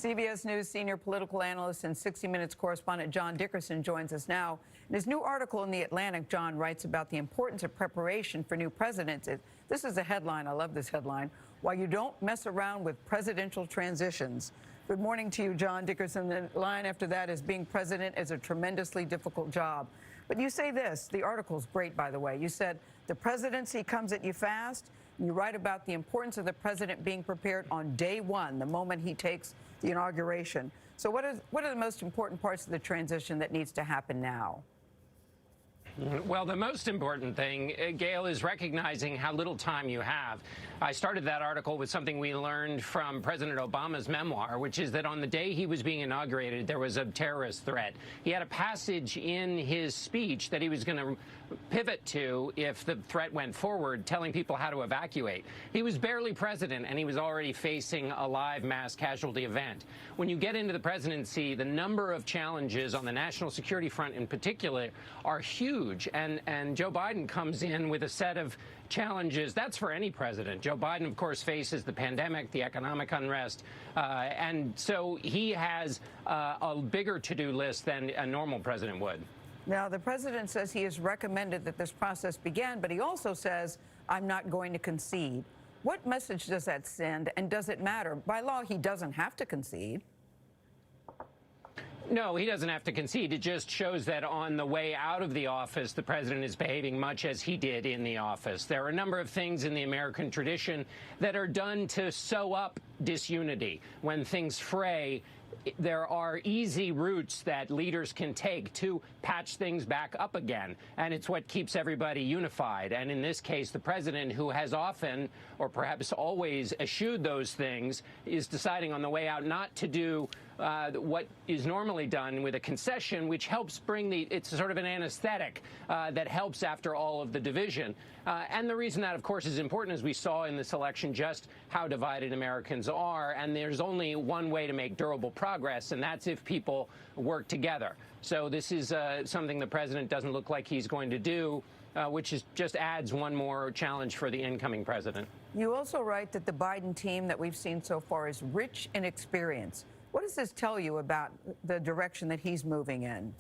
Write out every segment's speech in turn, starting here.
CBS News senior political analyst and 60 Minutes correspondent John Dickerson joins us now. In his new article in The Atlantic, John writes about the importance of preparation for new presidents. This is a headline. I love this headline. Why you don't mess around with presidential transitions. Good morning to you, John Dickerson. The line after that is being president is a tremendously difficult job. But you say this, the article's great, by the way. You said the presidency comes at you fast. You write about the importance of the president being prepared on day one, the moment he takes the inauguration. So what are the most important parts of the transition that needs to happen now? Well, the most important thing, Gail, is recognizing how little time you have. I started that article with something we learned from President Obama's memoir, which is that on the day he was being inaugurated, there was a terrorist threat. He had a passage in his speech that he was going to pivot to if the threat went forward, telling people how to evacuate. He was barely president, and he was already facing a live mass casualty event. When you get into the presidency, the number of challenges on the national security front in particular are huge. And Joe Biden comes in with a set of challenges. That's for any president. Joe Biden, of course, faces the pandemic, the economic unrest, and so he has a bigger to-do list than a normal president would. Now, the president says he has recommended that this process begin, but he also says, I'm not going to concede. What message does that send, and does it matter? By law, he doesn't have to concede. No, he doesn't have to concede. It just shows that on the way out of the office, the president is behaving much as he did in the office. There are a number of things in the American tradition that are done to sew up disunity. When things fray, there are easy routes that leaders can take to patch things back up again, and it's what keeps everybody unified. And in this case, the president, who has often, or perhaps always, eschewed those things, is deciding on the way out not to do what is normally done with a concession, which helps bring it's sort of an anesthetic that helps after all of the division. And the reason that, of course, is important is we saw in this election just how divided Americans are, and there's only one way to make durable progress, and that's if people work together. So this is something the president doesn't look like he's going to do, which just adds one more challenge for the incoming president. You also write that the Biden team that we've seen so far is rich in experience. What does this tell you about the direction that he's moving in?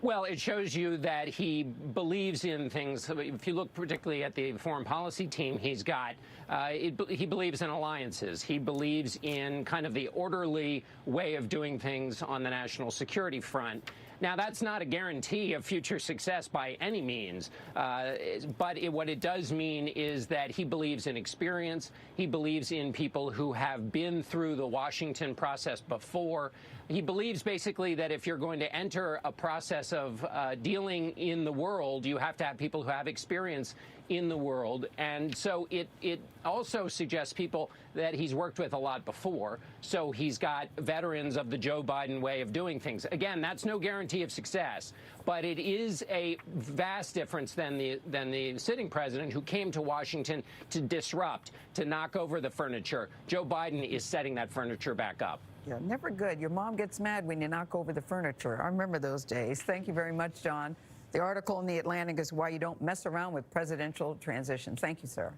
Well, it shows you that he believes in things. If you look particularly at the foreign policy team he's got, he believes in alliances. He believes in kind of the orderly way of doing things on the national security front. Now, that's not a guarantee of future success by any means, but what it does mean is that he believes in experience. He believes in people who have been through the Washington process before. He believes basically that if you're going to enter a process of dealing in the world, you have to have people who have experience in the world. And so it also suggests people that he's worked with a lot before. So he's got veterans of the Joe Biden way of doing things. Again, that's no guarantee of success, but it is a vast difference than the sitting president who came to Washington to disrupt, to knock over the furniture. Joe Biden is setting that furniture back up. Yeah, never good. Your mom gets mad when you knock over the furniture. I remember those days. Thank you very much, John. The article in The Atlantic is why you don't mess around with presidential transition. Thank you, sir.